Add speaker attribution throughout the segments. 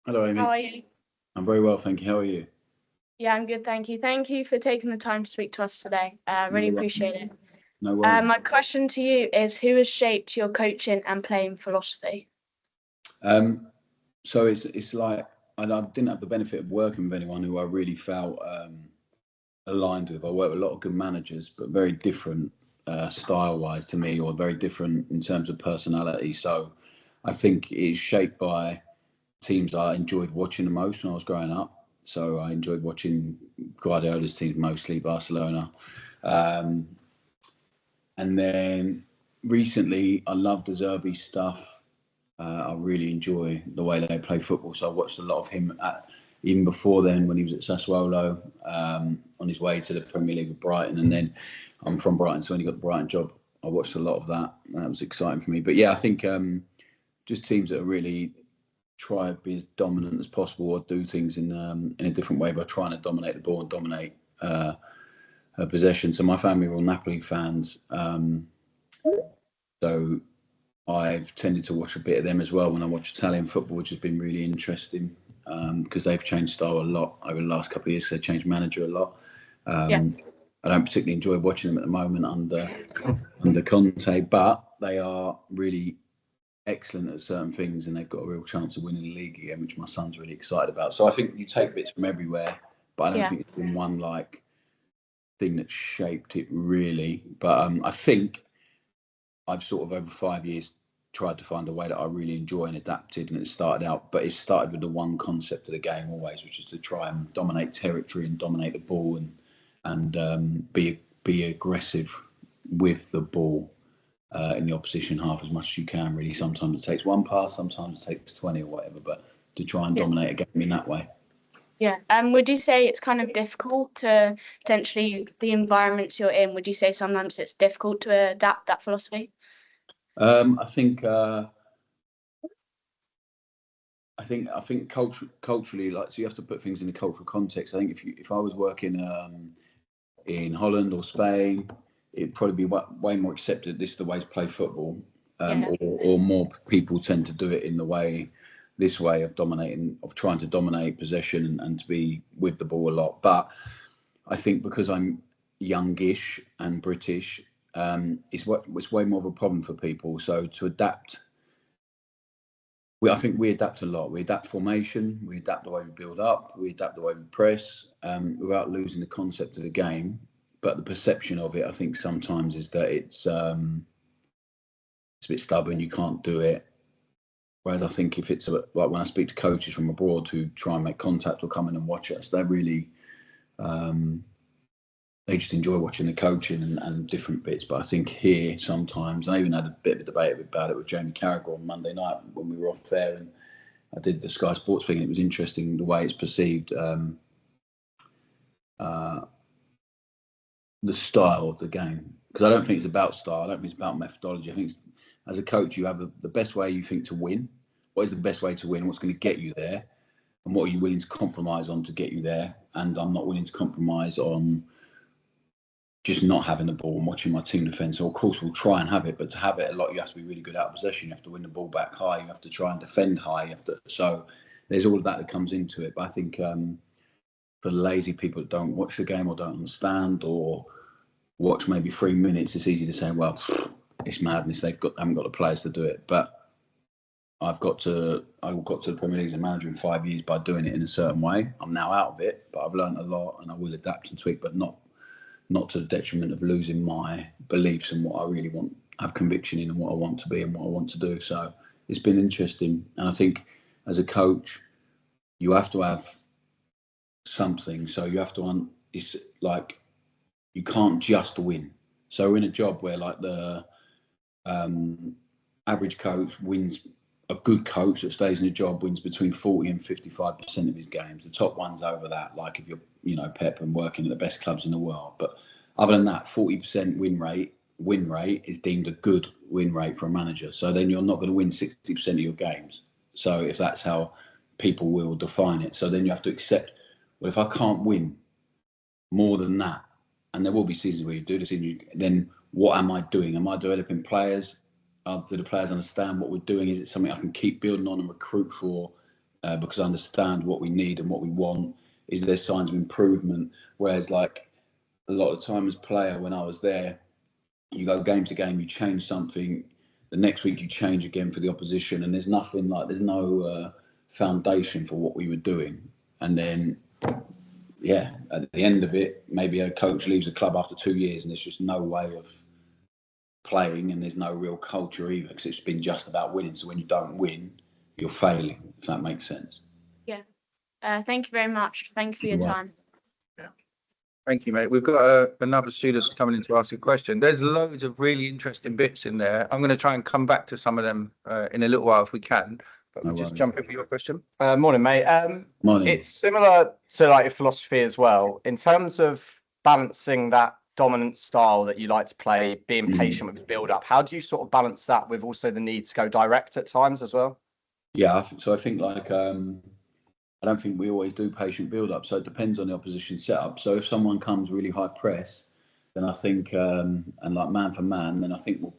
Speaker 1: Hello,
Speaker 2: How
Speaker 1: Amy.
Speaker 2: are you?
Speaker 1: I'm very well, thank you. How are you?
Speaker 2: Yeah, I'm good, thank you. Thank you for taking the time to speak to us today. Really
Speaker 1: No worries.
Speaker 2: appreciate it.
Speaker 1: No worries.
Speaker 2: My question to you is, who has shaped your coaching and playing philosophy?
Speaker 1: Um, so it's like I didn't have the benefit of working with anyone who I really felt aligned with. I worked with a lot of good managers, but very different style-wise to me, or very different in terms of personality. So I think it's shaped by teams I enjoyed watching the most when I was growing up. So I enjoyed watching Guardiola's teams mostly, Barcelona. Um, And then recently, I love De Zerbi stuff. I really enjoy the way they play football. So I watched a lot of him even before then when he was at Sassuolo on his way to the Premier League with Brighton. And then I'm from Brighton, so when he got the Brighton job, I watched a lot of that. That was exciting for me. But yeah, I think just teams that are really try to be as dominant as possible or do things in a different way by trying to dominate the ball and dominate possession. So my family were all Napoli fans. So I've tended to watch a bit of them as well when I watch Italian football, which has been really interesting because they've changed style a lot over the last couple of years. So they changed manager a lot.
Speaker 2: Yeah,
Speaker 1: I don't particularly enjoy watching them at the moment under Conte, but they are really excellent at certain things, and they've got a real chance of winning the league again, which my son's really excited about. So I think you take bits from everywhere, but I don't
Speaker 2: yeah,
Speaker 1: think it's been one like thing that shaped it really. But I think I've sort of over 5 years tried to find a way that I really enjoy and adapted. And it started out, but it started with the one concept of the game always, which is to try and dominate territory and dominate the ball and be aggressive with the ball in the opposition half as much as you can. Really, sometimes it takes one pass, sometimes it takes 20 or whatever, but to try and
Speaker 2: yeah,
Speaker 1: dominate a game in that way.
Speaker 2: yeah. Would you say it's kind of difficult to potentially the environments you're in? Would you say sometimes it's difficult to adapt that philosophy?
Speaker 1: I think. I think culturally, like, so you have to put things in a cultural context. I think if I was working in Holland or Spain, it'd probably be way more accepted. This is the way to play football,
Speaker 2: Yeah,
Speaker 1: or more people tend to do it in the way, this way of dominating, of trying to dominate possession and to be with the ball a lot. But I think because I'm youngish and British, it's way more of a problem for people. So to adapt, I think we adapt a lot. We adapt formation, we adapt the way we build up, we adapt the way we press, without losing the concept of the game. But the perception of it, I think, sometimes is that it's a bit stubborn. You can't do it. Whereas I think if it's like when I speak to coaches from abroad who try and make contact or come in and watch us, they just enjoy watching the coaching and different bits. But I think here sometimes, I even had a bit of a debate about it with Jamie Carragher on Monday night when we were off there, and I did the Sky Sports thing. And it was interesting the way it's perceived, the style of the game. Because I don't think it's about style. I don't think it's about methodology. I think as a coach, you have the best way you think to win. What is the best way to win? What's going to get you there? And what are you willing to compromise on to get you there? And I'm not willing to compromise on just not having the ball and watching my team defend. So of course we'll try and have it, but to have it a lot, you have to be really good out of possession. You have to win the ball back high. You have to try and defend high. You have to. So there's all of that that comes into it. But I think for lazy people that don't watch the game or don't understand or watch maybe 3 minutes, it's easy to say, well, it's madness. Haven't got the players to do it. But I got to the Premier League as a manager in 5 years by doing it in a certain way. I'm now out of it, but I've learned a lot and I will adapt and tweak, but not to the detriment of losing my beliefs and what I really want, have conviction in, and what I want to be and what I want to do. So it's been interesting, and I think as a coach, you have to have something. So you have to it's like you can't just win. So we're in a job where like the average coach wins. A good coach that stays in a job wins between 40 and 55% of his games. The top ones over that, like if you're, Pep and working at the best clubs in the world. But other than that, 40% win rate is deemed a good win rate for a manager. So then you're not going to win 60% of your games. So if that's how people will define it, so then you have to accept, well, if I can't win more than that, and there will be seasons where you do this, then what am I doing? Am I developing players? Do the players understand what we're doing? Is it something I can keep building on and recruit for because I understand what we need and what we want. Is there signs of improvement? Whereas like a lot of time as player, when I was there, you go game to game, you change something, the next week you change again for the opposition, and there's no foundation for what we were doing. And then, yeah, at the end of it, maybe a coach leaves a club after 2 years and there's just no way of playing, and there's no real culture either, because it's been just about winning. So when you don't win, you're failing, if that makes sense.
Speaker 2: Yeah. Thank you very much. Thank you for your time.
Speaker 3: Yeah. Thank you, mate. We've got another student that's coming in to ask a question. There's loads of really interesting bits in there. I'm going to try and come back to some of them in a little while if we can. But we'll just jump in for your question.
Speaker 4: Morning, mate.
Speaker 1: Morning.
Speaker 4: It's similar to like your philosophy as well, in terms of balancing that dominant style that you like to play, being patient with the build-up. How do you sort of balance that with also the need to go direct at times as well?
Speaker 1: Yeah, I think like I don't think we always do patient build-up, so it depends on the opposition setup. So if someone comes really high press, then I think and like man for man, then I think we'll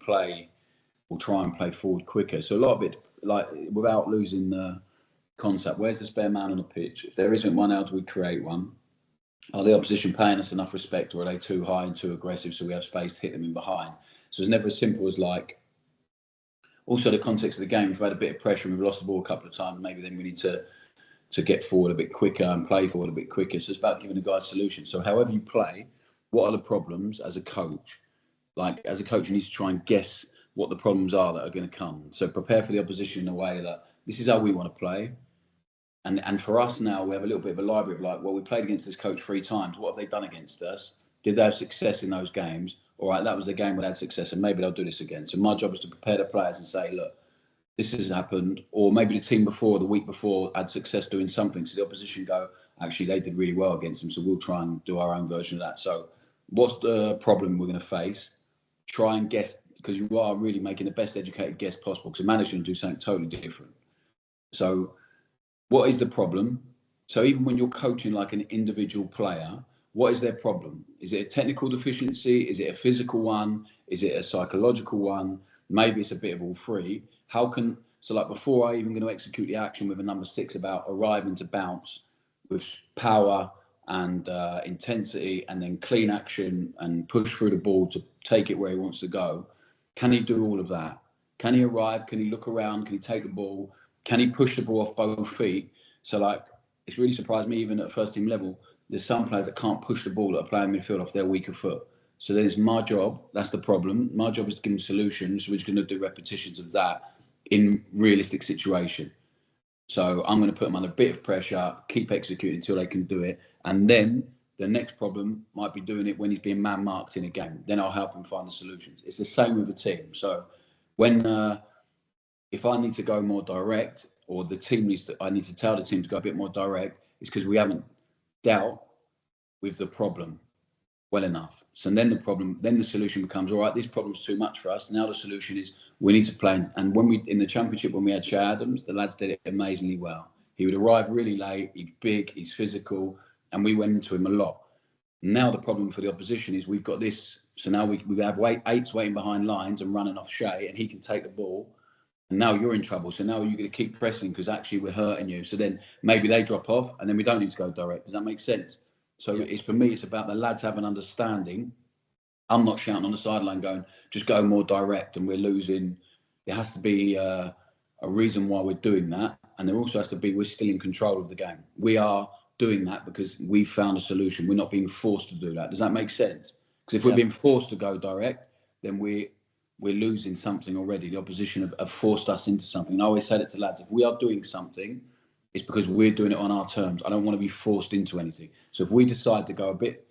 Speaker 1: try and play forward quicker. So a lot of it, like without losing the concept, where's the spare man on the pitch? If there isn't one, how do we create one? Are the opposition paying us enough respect, or are they too high and too aggressive so we have space to hit them in behind? So it's never as simple as like, also the context of the game, if we've had a bit of pressure and we've lost the ball a couple of times, maybe then we need to get forward a bit quicker and play forward a bit quicker. So it's about giving the guys solutions. So however you play, what are the problems as a coach? Like as a coach, you need to try and guess what the problems are that are going to come. So prepare for the opposition in a way that this is how we want to play. And for us now, we have a little bit of a library of like, well, we played against this coach 3 times. What have they done against us? Did they have success in those games? All right, that was the game where they had success, and maybe they'll do this again. So my job is to prepare the players and say, look, this has happened, or maybe the team before, the week before, had success doing something. So the opposition go, actually, they did really well against them, so we'll try and do our own version of that. So what's the problem we're going to face? Try and guess, because you are really making the best educated guess possible, because a manager can do something totally different. So what is the problem? So even when you're coaching like an individual player, what is their problem? Is it a technical deficiency? Is it a physical one? Is it a psychological one? Maybe it's a bit of all three. So like before I even going to execute the action with a number 6 about arriving to bounce with power and intensity, and then clean action and push through the ball to take it where he wants to go, can he do all of that? Can he arrive? Can he look around? Can he take the ball? Can he push the ball off both feet? So like, it's really surprised me, even at first team level, there's some players that can't push the ball that are playing midfield off their weaker foot. So then it's my job, that's the problem. My job is to give them solutions. So we're just going to do repetitions of that in realistic situation. So I'm going to put them under a bit of pressure, keep executing until they can do it. And then the next problem might be doing it when he's being man-marked in a game. Then I'll help him find the solutions. It's the same with the team. So when if I need to go more direct, or the team I need to tell the team to go a bit more direct, it's because we haven't dealt with the problem well enough. So then the solution becomes, all right, this problem's too much for us. Now the solution is we need to play. And when we, in the championship, when we had Che Adams, the lads did it amazingly well. He would arrive really late, he's big, he's physical, and we went into him a lot. Now the problem for the opposition is we've got this, so now we have 8s waiting behind lines and running off Che, and he can take the ball. And now you're in trouble. So now you're going to keep pressing because actually we're hurting you. So then maybe they drop off and then we don't need to go direct. Does that make sense? So it's, for me, it's about the lads having understanding. I'm not shouting on the sideline going, just go more direct and we're losing. There has to be a reason why we're doing that. And there also has to be, we're still in control of the game. We are doing that because we've found a solution. We're not being forced to do that. Does that make sense? Because if we're being forced to go direct, then we're losing something already. The opposition have forced us into something. And I always say that to lads, if we are doing something, it's because we're doing it on our terms. I don't want to be forced into anything. So if we decide to go a bit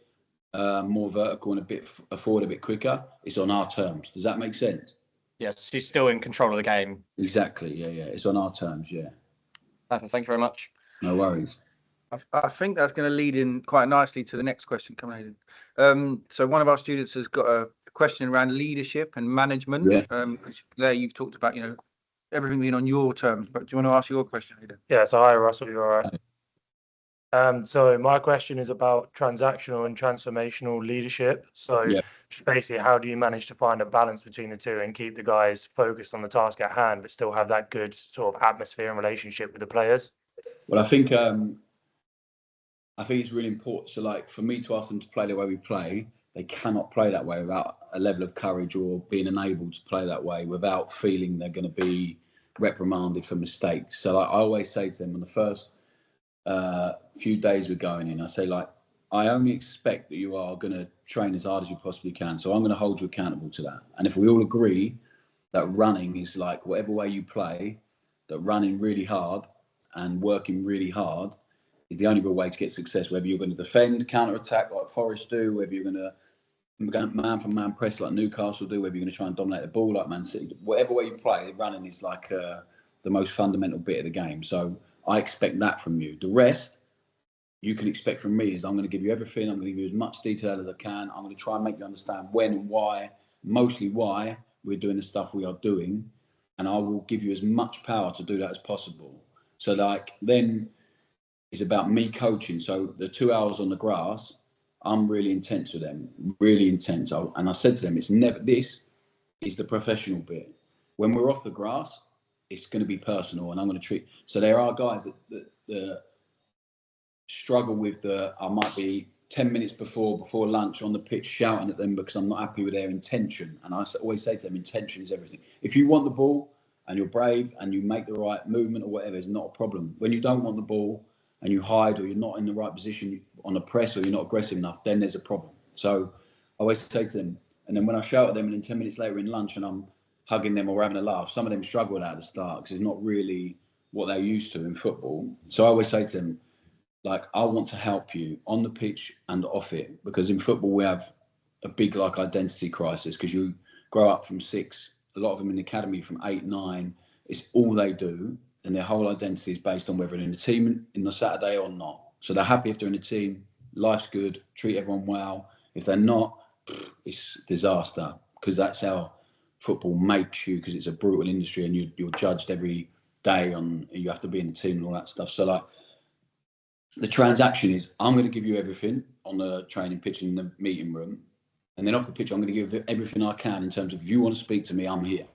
Speaker 1: more vertical and a bit forward a bit quicker, it's on our terms. Does that make sense?
Speaker 4: Yes, you're still in control of the game.
Speaker 1: Exactly, yeah. It's on our terms, yeah.
Speaker 4: Thank you very much.
Speaker 1: No worries.
Speaker 3: I think that's going to lead in quite nicely to the next question coming in. So one of our students has got a question around leadership and management.
Speaker 1: Yeah.
Speaker 3: There you've talked about, everything being on your terms, but do you want to ask your question, Aidan?
Speaker 5: Yeah, so hi Russell, you're all right. So my question is about transactional and transformational leadership. So just basically, how do you manage to find a balance between the two and keep the guys focused on the task at hand, but still have that good sort of atmosphere and relationship with the players?
Speaker 1: Well, I think it's really important. So, like, for me to ask them to play the way we play, they cannot play that way without a level of courage or being enabled to play that way without feeling they're going to be reprimanded for mistakes. So, like, I always say to them on the first few days we're going in, I say, like, I only expect that you are going to train as hard as you possibly can. So I'm going to hold you accountable to that. And if we all agree that running is like whatever way you play, that running really hard and working really hard is the only real way to get success. Whether you're going to defend, counter-attack like Forest do, whether you're going to man for man press like Newcastle do, whether you're going to try and dominate the ball like Man City, whatever way you play, running is like the most fundamental bit of the game. So I expect that from you. The rest you can expect from me is I'm going to give you everything. I'm going to give you as much detail as I can. I'm going to try and make you understand when and why, mostly why we're doing the stuff we are doing. And I will give you as much power to do that as possible. So like then it's about me coaching. So the 2 hours on the grass, I'm really intense with them, really intense. And I said to them, it's never, this is the professional bit. When we're off the grass, it's going to be personal and I'm going to treat. So there are guys that struggle with I might be 10 minutes before lunch on the pitch shouting at them because I'm not happy with their intention. And I always say to them, intention is everything. If you want the ball and you're brave and you make the right movement or whatever, it's not a problem. When you don't want the ball and you hide or you're not in the right position on a press or you're not aggressive enough, then there's a problem. So I always say to them, and then when I shout at them and then 10 minutes later in lunch and I'm hugging them or having a laugh, some of them struggle with that at the start because it's not really what they're used to in football. So I always say to them, like, I want to help you on the pitch and off it, because in football we have a big like identity crisis because you grow up from 6, a lot of them in the academy from 8, 9, it's all they do and their whole identity is based on whether they're in the team in the Saturday or not. So they're happy if they're in the team, life's good, treat everyone well. If they're not, it's disaster because that's how football makes you, because it's a brutal industry and you're judged every day on, you have to be in the team and all that stuff. So like, the transaction is I'm going to give you everything on the training pitch in the meeting room. And then off the pitch, I'm going to give everything I can in terms of if you want to speak to me, I'm here.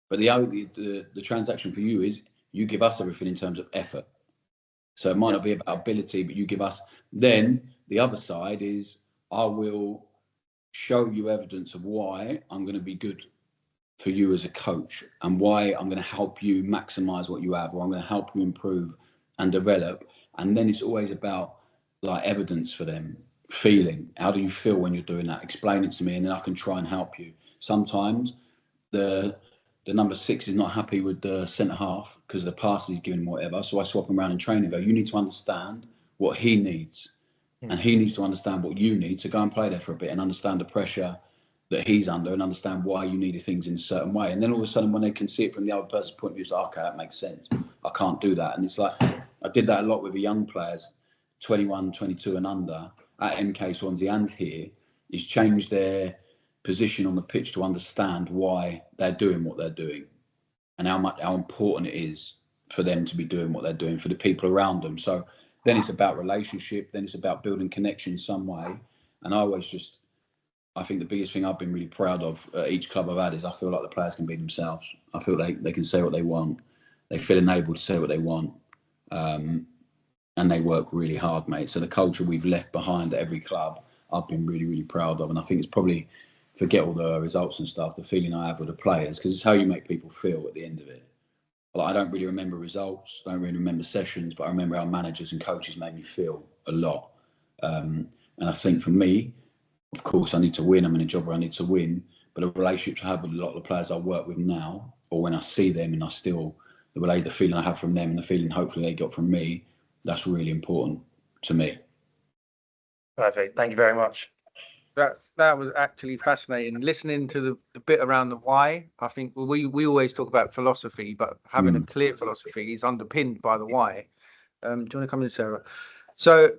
Speaker 1: But the transaction for you is you give us everything in terms of effort. So it might not be about ability, but you give us. Then the other side is I will show you evidence of why I'm going to be good for you as a coach and why I'm going to help you maximize what you have, or I'm going to help you improve and develop. And then it's always about like evidence for them, feeling. How do you feel when you're doing that? Explain it to me and then I can try and help you. Sometimes the number 6 is not happy with the centre half because the pass he's giving whatever. So I swap him around in training and go, you need to understand what he needs. And he needs to understand what you need. So go and play there for a bit and understand the pressure that he's under and understand why you needed things in a certain way. And then all of a sudden when they can see it from the other person's point of view, it's like, okay, that makes sense. I can't do that. And it's like, I did that a lot with the young players, 21, 22 and under at MK Swansea and here, is change their position on the pitch to understand why they're doing what they're doing and how important it is for them to be doing what they're doing for the people around them. So then it's about relationship, then it's about building connection some way. And I think the biggest thing I've been really proud of at each club I've had is I feel like the players can be themselves. I feel like they can say what they want. They feel enabled to say what they want. And they work really hard, mate. So the culture we've left behind at every club, I've been really, really proud of. And I think it's probably, forget all the results and stuff, the feeling I have with the players, because it's how you make people feel at the end of it. Like, I don't really remember results, I don't really remember sessions, but I remember how managers and coaches made me feel a lot. And I think for me, of course, I need to win. I'm in a job where I need to win. But the relationships I have with a lot of the players I work with now, or when I see them and I still, the feeling I have from them and the feeling hopefully they got from me, that's really important to me.
Speaker 5: Perfect. Thank you very much.
Speaker 3: That was actually fascinating. Listening to the bit around the why, I think we always talk about philosophy, but having a clear philosophy is underpinned by the why. Do you want to come in, Sarah? So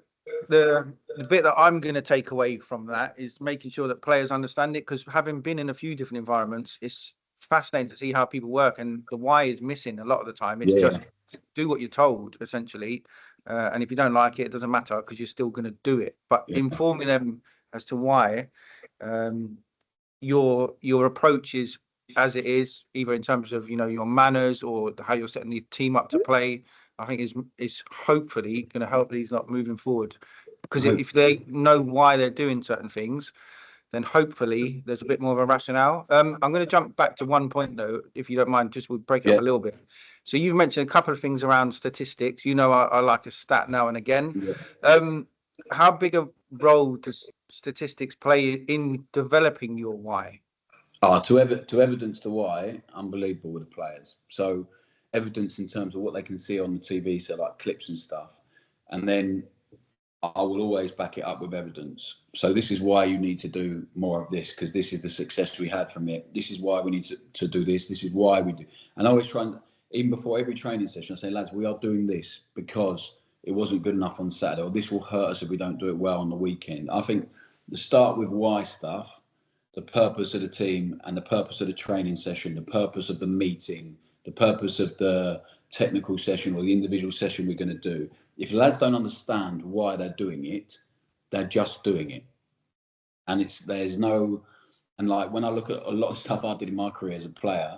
Speaker 3: the bit that I'm going to take away from that is making sure that players understand it, because having been in a few different environments, it's fascinating to see how people work, and the why is missing a lot of the time. It's just do what you're told, essentially, and if you don't like it, it doesn't matter because you're still going to do it. But informing them as to why, your approach is as it is, either in terms of your manners or how you're setting the team up to play, I think is hopefully going to help these lot moving forward. Because if they know why they're doing certain things, then hopefully there's a bit more of a rationale. I'm going to jump back to one point though, if you don't mind, just we'll break it up a little bit. So you've mentioned a couple of things around statistics. You know, I like a stat now and again.
Speaker 1: Yeah.
Speaker 3: How big a role does statistics play in developing your why?
Speaker 1: To evidence the why, unbelievable with the players. So evidence in terms of what they can see on the TV, so like clips and stuff. And then I will always back it up with evidence. So this is why you need to do more of this, because this is the success we had from it. This is why we need to do this. This is why we do. And I always try and, even before every training session, I say, lads, we are doing this because it wasn't good enough on Saturday, or this will hurt us if we don't do it well on the weekend. I think the start with why stuff, the purpose of the team and the purpose of the training session, the purpose of the meeting, the purpose of the technical session or the individual session we're going to do. If lads don't understand why they're doing it, they're just doing it. And and like when I look at a lot of stuff I did in my career as a player,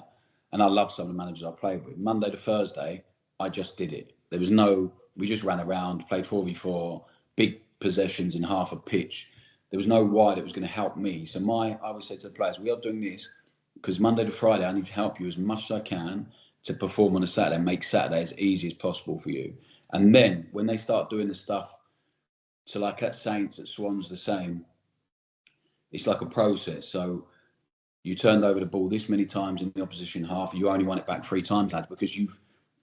Speaker 1: and I love some of the managers I played with, Monday to Thursday, I just did it. We just ran around, played 4v4, big possessions in half a pitch. There was no why that was going to help me. So I always say to the players, we are doing this because Monday to Friday, I need to help you as much as I can to perform on a Saturday and make Saturday as easy as possible for you. And then when they start doing the stuff, so like at Saints, at Swans, the same, it's like a process. So you turned over the ball this many times in the opposition half, you only won it back 3 times, lads, because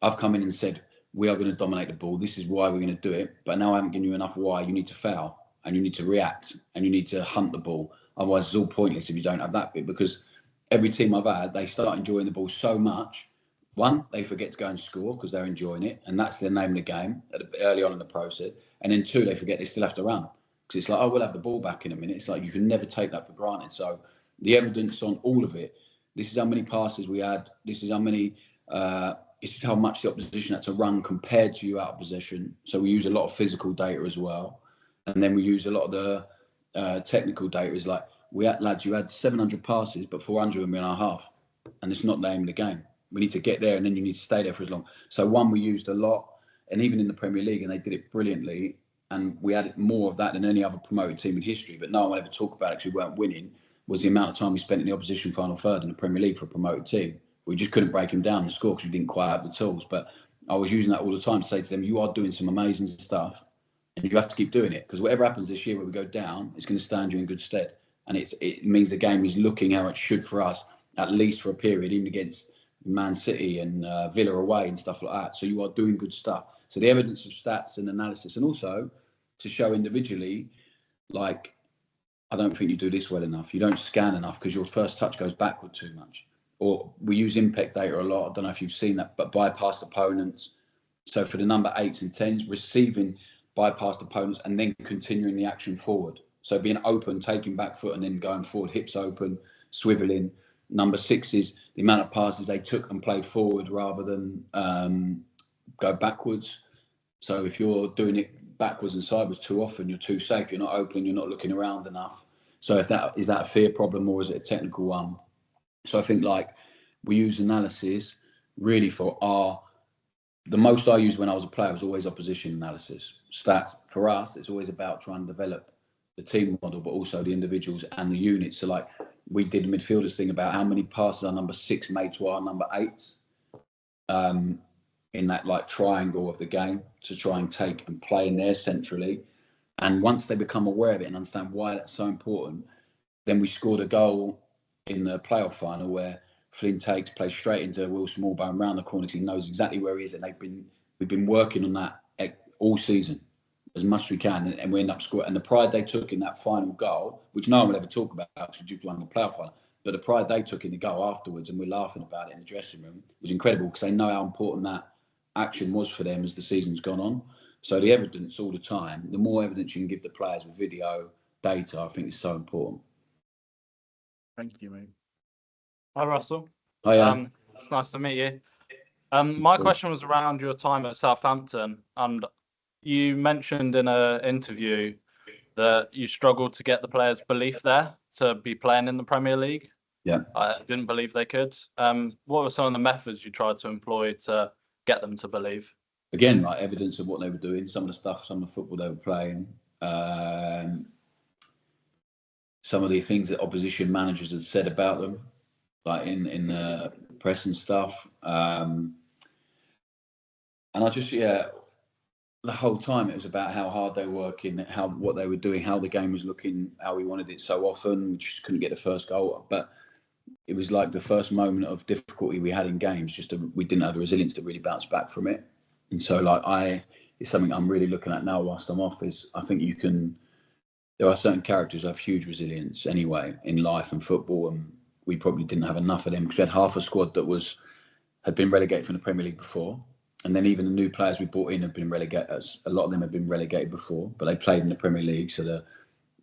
Speaker 1: I've come in and said, we are going to dominate the ball. This is why we're going to do it. But now I haven't given you enough why. You need to foul and you need to react and you need to hunt the ball. Otherwise, it's all pointless if you don't have that bit, because every team I've had, they start enjoying the ball so much. One, they forget to go and score because they're enjoying it, and that's the name of the game early on in the process. And then 2, they forget they still have to run because it's like, oh, we'll have the ball back in a minute. It's like you can never take that for granted. So the evidence on all of it, this is how many passes we had, this is how many, this is how much the opposition had to run compared to you out of possession. So we use a lot of physical data as well. And then we use a lot of the technical data. Is like, lads, you had 700 passes, but 400 of them in our half. And it's not the aim of the game. We need to get there, and then you need to stay there for as long. So one, we used a lot, and even in the Premier League, and they did it brilliantly. And we had more of that than any other promoted team in history. But no one will ever talk about it because we weren't winning, was the amount of time we spent in the opposition final third in the Premier League for a promoted team. We just couldn't break them down and score because we didn't quite have the tools. But I was using that all the time to say to them, you are doing some amazing stuff, and you have to keep doing it, because whatever happens this year where we go down, it's going to stand you in good stead. And it means the game is looking how it should for us, at least for a period, even against Man City and Villa away and stuff like that. So you are doing good stuff. So the evidence of stats and analysis, and also to show individually, like, I don't think you do this well enough. You don't scan enough because your first touch goes backward too much. Or we use impact data a lot. I don't know if you've seen that, but bypassed opponents. So for the number 8s and 10s, receiving bypassed opponents and then continuing the action forward. So being open, taking back foot and then going forward, hips open, swiveling. Number 6 is the amount of passes they took and played forward rather than go backwards. So if you're doing it backwards and sideways too often, you're too safe. You're not open. You're not looking around enough. So is that a fear problem, or is it a technical one? So I think, like, we use analysis really for the most I used when I was a player was always opposition analysis. Stats for us, it's always about trying to develop the team model, but also the individuals and the units. So like we did a midfielders thing about how many passes our number 6 made to our number 8s in that like triangle of the game, to try and take and play in there centrally. And once they become aware of it and understand why that's so important, then we scored a goal in the playoff final where Flynn plays straight into Will Smallbone round the corner because he knows exactly where he is, and we've been working on that all season as much as we can, and we end up scoring. And the pride they took in that final goal, which no one will ever talk about because we won the playoff final, but the pride they took in the goal afterwards, and we're laughing about it in the dressing room, was incredible because they know how important that action was for them as the season's gone on. So the evidence all the time, the more evidence you can give the players with video, data, I think is so important.
Speaker 3: Thank you, mate.
Speaker 6: Hi, Russell.
Speaker 1: Hi,
Speaker 6: it's nice to meet you. My question was around your time at Southampton, and you mentioned in an interview that you struggled to get the players' belief there to be playing in the Premier League.
Speaker 1: Yeah.
Speaker 6: I didn't believe they could. What were some of the methods you tried to employ to get them to believe?
Speaker 1: again, like evidence of what they were doing, some of the football they were playing, some of the things that opposition managers had said about them, like in the press and stuff. And I just, the whole time it was about how hard they were working, what they were doing, how the game was looking, how we wanted it so often. We just couldn't get the first goal. But it was like the first moment of difficulty we had in games, we didn't have the resilience to really bounce back from it. And so it's something I'm really looking at now whilst I'm off, is I think there are certain characters who have huge resilience anyway in life and football, and we probably didn't have enough of them because we had half a squad that had been relegated from the Premier League before. And then even the new players we brought in have been relegated. A lot of them have been relegated before, but they played in the Premier League, so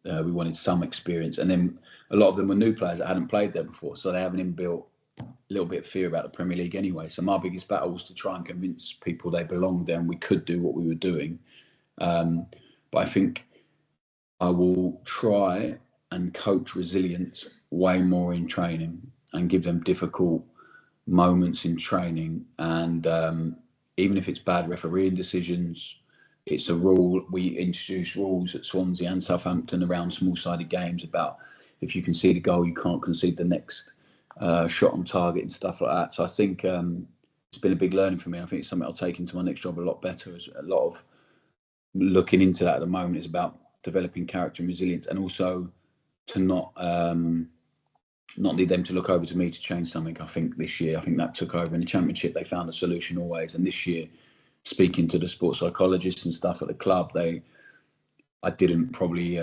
Speaker 1: we wanted some experience. And then a lot of them were new players that hadn't played there before, so they have an inbuilt little bit of fear about the Premier League anyway. So my biggest battle was to try and convince people they belonged there and we could do what we were doing. But I think I will try and coach resilience way more in training and give them difficult moments in training. And even if it's bad refereeing decisions, it's a rule. We introduced rules at Swansea and Southampton around small-sided games about if you concede a goal, you can't concede the next shot on target and stuff like that. So I think it's been a big learning for me. I think it's something I'll take into my next job a lot better. As a lot of looking into that at the moment is about developing character and resilience, and also to not need them to look over to me to change something. I think this year, that took over in the Championship. They found a solution always, and this year, speaking to the sports psychologists and stuff at the club, I didn't probably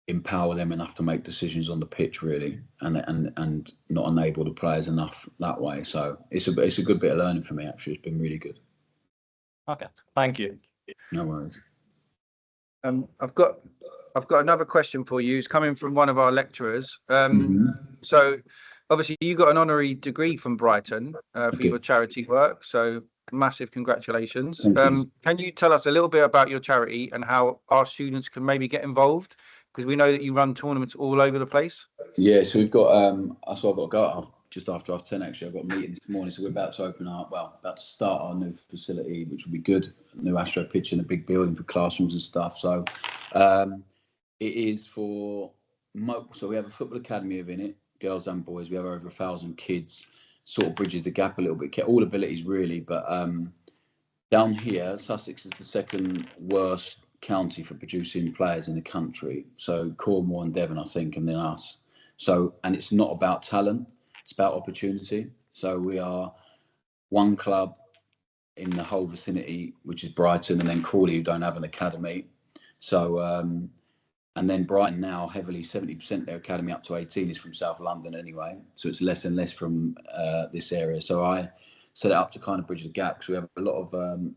Speaker 1: empower them enough to make decisions on the pitch, really, and not enable the players enough that way. So it's a good bit of learning for me, actually. It's been really good.
Speaker 6: Okay, thank you.
Speaker 1: No worries.
Speaker 3: I've got another question for you. It's coming from one of our lecturers. So obviously you got an honorary degree from Brighton for your charity work. So massive congratulations. Can you tell us a little bit about your charity and how our students can maybe get involved? Because we know that you run tournaments all over the place. Yeah,
Speaker 1: so we've got, I've got to go out just after 10:30, actually. I've got a meeting this morning, so we're about to start our new facility, which will be good. A new Astro pitch in a big building for classrooms and stuff. So it is so we have a football academy within it, girls and boys. We have over 1,000 kids, sort of bridges the gap a little bit, all abilities really. But down here, Sussex is the second worst county for producing players in the country. So Cornwall and Devon, I think, and then us. So, and it's not about talent, it's about opportunity. So we are one club in the whole vicinity, which is Brighton, and then Crawley, who don't have an academy. So, and then Brighton now heavily, 70% their academy up to 18 is from South London anyway. So it's less and less from this area. So I set it up to kind of bridge the gap, because we have a lot of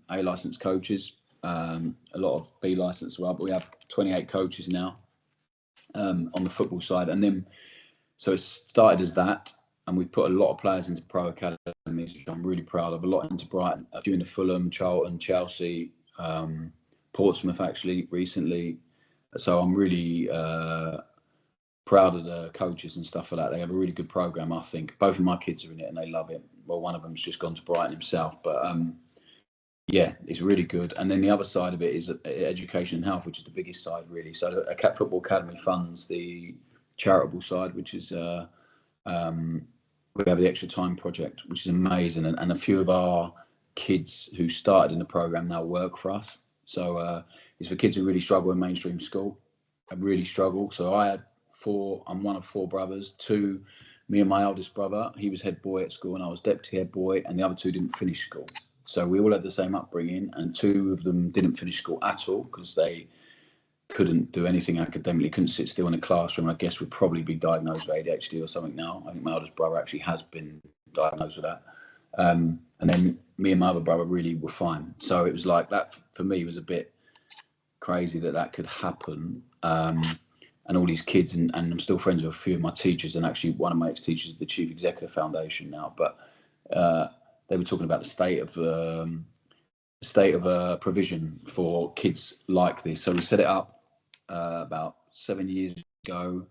Speaker 1: A licensed coaches, a lot of B licensed as well, but we have 28 coaches now on the football side. And then, so it started as that, and we put a lot of players into pro academies, which I'm really proud of. A lot into Brighton, a few into Fulham, Charlton, Chelsea, Portsmouth actually recently. So I'm really proud of the coaches and stuff like that. They have a really good program, I think. Both of my kids are in it and they love it. Well, one of them's just gone to Brighton himself, but yeah, it's really good. And then the other side of it is education and health, which is the biggest side, really. So the Football Academy funds the charitable side, which is we have the Extra Time Project, which is amazing. And a few of our kids who started in the program now work for us. So it's for kids who really struggle in mainstream school. I really struggle. So I'm one of 4 brothers. 2, me and my eldest brother, he was head boy at school and I was deputy head boy, and the other 2 didn't finish school. So we all had the same upbringing, and 2 of them didn't finish school at all because they couldn't do anything academically, couldn't sit still in a classroom. I guess would probably be diagnosed with ADHD or something now. I think my eldest brother actually has been diagnosed with that. And then me and my other brother really were fine. So it was like that for me was a bit crazy that could happen. And all these kids, and I'm still friends with a few of my teachers, and actually one of my ex-teachers is the chief executive foundation now. But they were talking about the state of provision for kids like this. So we set it up about 7 years ago.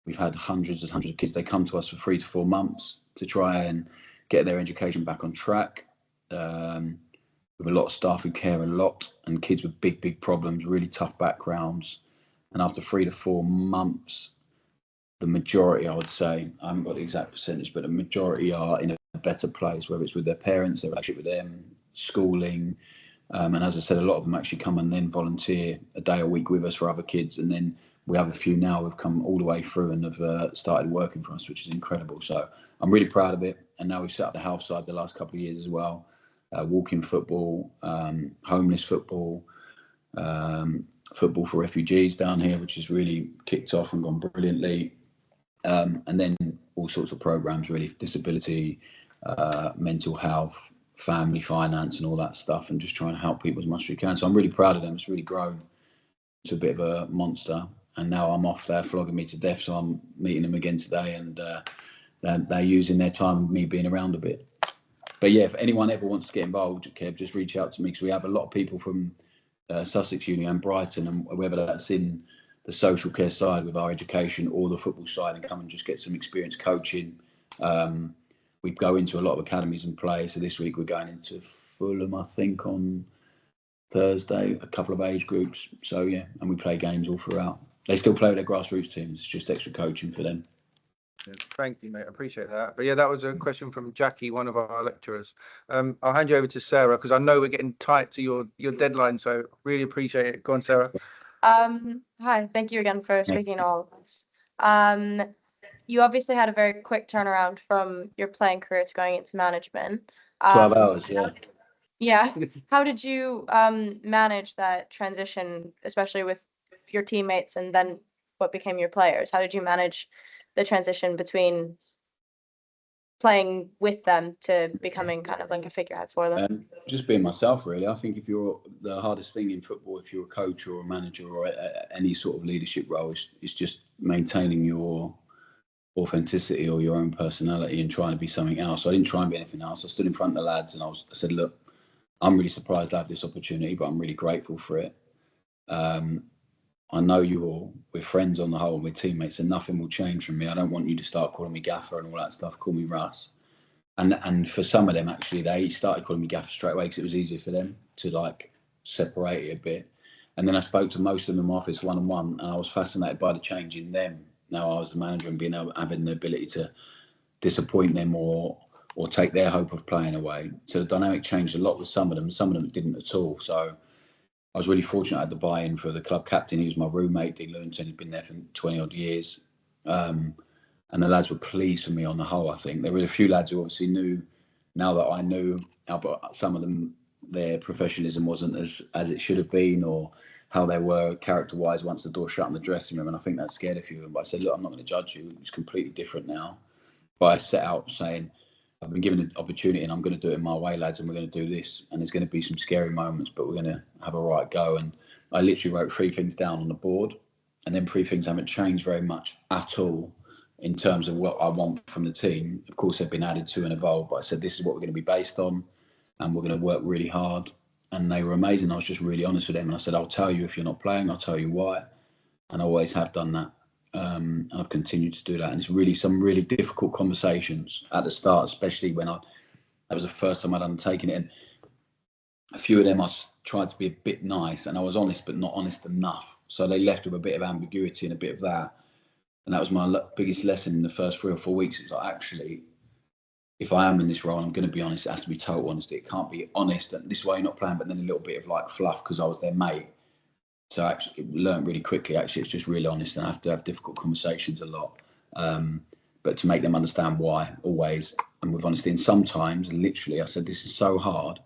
Speaker 1: We've had hundreds of kids. They come to us for 3 to 4 months to try and get their education back on track. with a lot of staff who care a lot, and kids with big problems, really tough backgrounds. And after 3 to 4 months, the majority, I would say, I haven't got the exact percentage, but the majority are in a better place, whether it's with their parents, their relationship with them, schooling. And as I said, a lot of them actually come and then volunteer a day a week with us for other kids. And then we have a few now who've come all the way through and have started working for us, which is incredible. So I'm really proud of it. And now we've set up the health side the last couple of years as well. Walking football, homeless football, football for refugees down here, which has really kicked off and gone brilliantly. And then all sorts of programs, really, disability, mental health, family finance and all that stuff, and just trying to help people as much as we can. So I'm really proud of them. It's really grown to a bit of a monster. And now I'm off there flogging me to death. So I'm meeting them again today, and they're using their time with me being around a bit. But yeah, if anyone ever wants to get involved, Kev, just reach out to me, because we have a lot of people from Sussex Uni and Brighton, and whether that's in the social care side with our education or the football side, and come and just get some experience coaching. We go into a lot of academies and play. So this week we're going into Fulham, I think, on Thursday, a couple of age groups. So yeah, and we play games all throughout. They still play with their grassroots teams. It's just extra coaching for them.
Speaker 3: Yeah, thank you, mate. I appreciate that. But yeah, that was a question from Jackie, one of our lecturers. I'll hand you over to Sarah, because I know we're getting tight to your deadline. So really appreciate it. Go on, Sarah.
Speaker 7: Hi, thank you again for speaking to all of us. You obviously had a very quick turnaround from your playing career to going into management.
Speaker 1: 12 hours, yeah.
Speaker 7: Yeah. How did you manage that transition, especially with your teammates and then what became your players? How did you manage the transition between playing with them to becoming kind of like a figurehead for them?
Speaker 1: Just being myself, really. I think the hardest thing in football, if you're a coach or a manager or any sort of leadership role, is just maintaining your authenticity or your own personality and trying to be something else. So I didn't try and be anything else. I stood in front of the lads and I said, look, I'm really surprised I have this opportunity, but I'm really grateful for it. I know we're friends on the whole and we're teammates, and nothing will change from me. I don't want you to start calling me Gaffer and all that stuff. Call me Russ. And for some of them, actually, they started calling me Gaffer straight away because it was easier for them to like separate it a bit. And then I spoke to most of them in my office one-on-one, and I was fascinated by the change in them. Now I was the manager and having the ability to disappoint them or take their hope of playing away. So the dynamic changed a lot with some of them. Some of them didn't at all. So I was really fortunate. I had the buy-in for the club captain. He was my roommate, Dean Lewington. He'd been there for 20 odd years. And the lads were pleased for me on the whole, I think. There were a few lads who obviously knew, now that I knew, but some of them, their professionalism wasn't as it should have been, or how they were character-wise once the door shut in the dressing room. And I think that scared a few of them. But I said, look, I'm not going to judge you. It's completely different now. But I set out saying, I've been given an opportunity and I'm going to do it in my way, lads, and we're going to do this. And there's going to be some scary moments, but we're going to have a right go. And I literally wrote 3 things down on the board, and then 3 things haven't changed very much at all in terms of what I want from the team. Of course, they've been added to and evolved, but I said, this is what we're going to be based on, and we're going to work really hard. And they were amazing. I was just really honest with them. And I said, I'll tell you if you're not playing, I'll tell you why. And I always have done that. And I've continued to do that. And it's really some really difficult conversations at the start, especially when that was the first time I'd undertaken it. And a few of them I tried to be a bit nice, and I was honest, but not honest enough. So they left with a bit of ambiguity and a bit of that. And that was my biggest lesson in the first 3 or 4 weeks. It was like, actually, if I am in this role, I'm going to be honest. It has to be total honesty. It can't be honest, and this is why you're not playing, but then a little bit of like fluff because I was their mate. So I actually learned really quickly, actually, it's just really honest, and I have to have difficult conversations a lot. But to make them understand why, always, and with honesty. And sometimes, literally, I said, this is so hard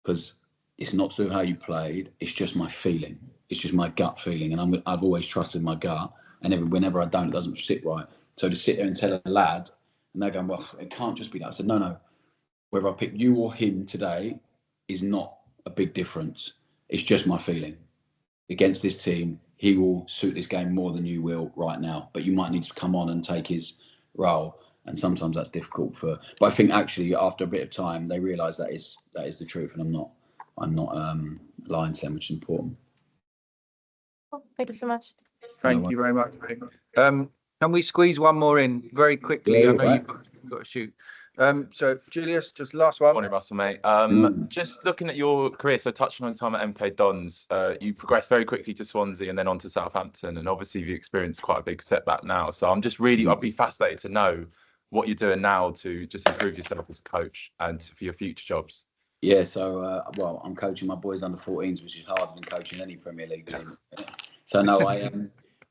Speaker 1: because it's not to do with how you played. It's just my feeling. It's just my gut feeling. And I've always trusted my gut. And whenever I don't, it doesn't sit right. So to sit there and tell a lad, and they're going, well, it can't just be that. I said, no. Whether I pick you or him today is not a big difference. It's just my feeling. Against this team, he will suit this game more than you will right now. But you might need to come on and take his role. And sometimes that's difficult but I think actually after a bit of time, they realise that is the truth. And I'm not lying to them, which is important.
Speaker 7: Thank you so much.
Speaker 3: Thank you very much, mate. Can we squeeze one more in very quickly?
Speaker 1: Yeah,
Speaker 3: I know
Speaker 1: right.
Speaker 3: you've got to shoot. So Julius, just last one.
Speaker 8: Morning, Russell, mate.
Speaker 1: Mm.
Speaker 8: Just looking at your career, so touching on time at MK Dons, you progressed very quickly to Swansea and then on to Southampton, and obviously you've experienced quite a big setback now. So I'm just really, I'd be fascinated to know what you're doing now to just improve yourself as a coach and for your future jobs.
Speaker 1: Yeah, so well, I'm coaching my boys under 14s, which is harder than coaching any Premier League team. So no,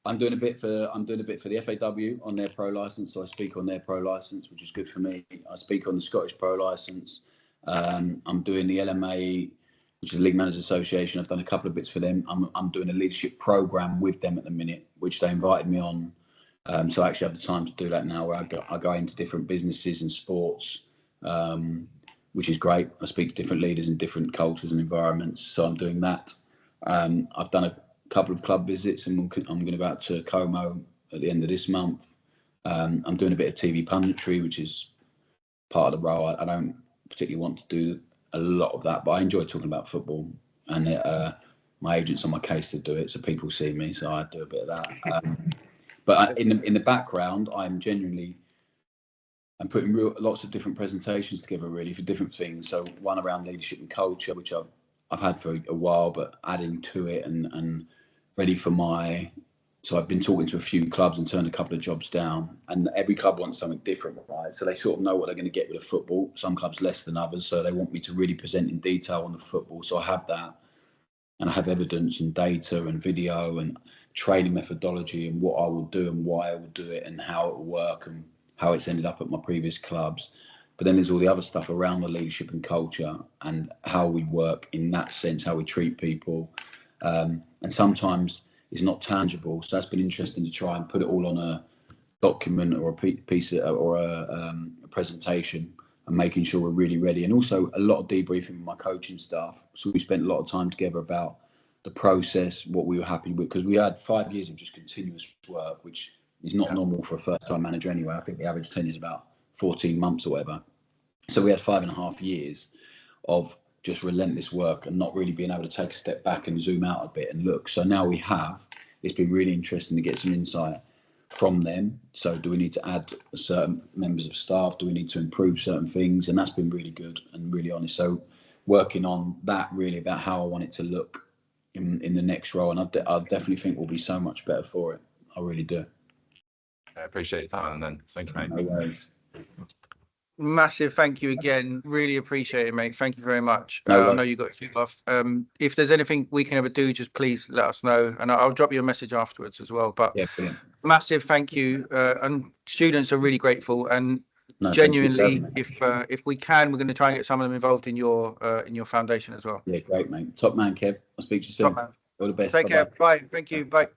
Speaker 1: I'm doing a bit for the FAW on their pro license. So I speak on their pro license, which is good for me. I speak on the Scottish pro license. I'm doing the LMA, which is the League Managers Association. I've done a couple of bits for them. I'm doing a leadership program with them at the minute, which they invited me on. So I actually have the time to do that now, where I go into different businesses and sports, which is great. I speak to different leaders in different cultures and environments. So I'm doing that. I've done a couple of club visits, and I'm going to go out to Como at the end of this month. I'm doing a bit of TV punditry, which is part of the role. I don't particularly want to do a lot of that, but I enjoy talking about football, and my agent's on my case to do it, so people see me, so I do a bit of that. But in the background, I'm putting lots of different presentations together, really, for different things. So one around leadership and culture, which I've had for a while, but adding to it and ready for so I've been talking to a few clubs and turned a couple of jobs down, and every club wants something different, right? So they sort of know what they're going to get with the football. Some clubs less than others, so they want me to really present in detail on the football. So I have that, and I have evidence and data and video and training methodology and what I will do and why I will do it and how it will work and how it's ended up at my previous clubs. But then there's all the other stuff around the leadership and culture and how we work in that sense, how we treat people. And sometimes it's not tangible. So that's been interesting to try and put it all on a document or a piece or a presentation, and making sure we're really ready. And also a lot of debriefing with my coaching staff. So we spent a lot of time together about the process, what we were happy with, because we had 5 years of just continuous work, which is not normal for a first-time manager anyway. I think the average tenure is about 14 months or whatever. So we had 5.5 years of just relentless work and not really being able to take a step back and zoom out a bit and look. So now we have. It's been really interesting to get some insight from them. So do we need to add certain members of staff? Do we need to improve certain things? And that's been really good and really honest. So working on that, really, about how I want it to look in the next role. And I definitely think we'll be so much better for it. I really do.
Speaker 8: I appreciate your time, and then thank you, mate.
Speaker 1: No worries.
Speaker 3: Massive thank you again. Really appreciate it, mate. Thank you very much.
Speaker 1: No
Speaker 3: I know you got to shoot off. If there's anything we can ever do, just please let us know, and I'll drop you a message afterwards as well. But
Speaker 1: Yeah, brilliant.
Speaker 3: massive thank you, and students are really grateful. And
Speaker 1: No, thank you for
Speaker 3: genuinely,
Speaker 1: having me.
Speaker 3: if we can, we're going to try and get some of them involved in your foundation as well.
Speaker 1: Yeah, great, mate. Top man, Kev. I'll speak to you soon.
Speaker 3: Top man.
Speaker 1: All the best.
Speaker 3: Take care. Bye. Thank you. Bye.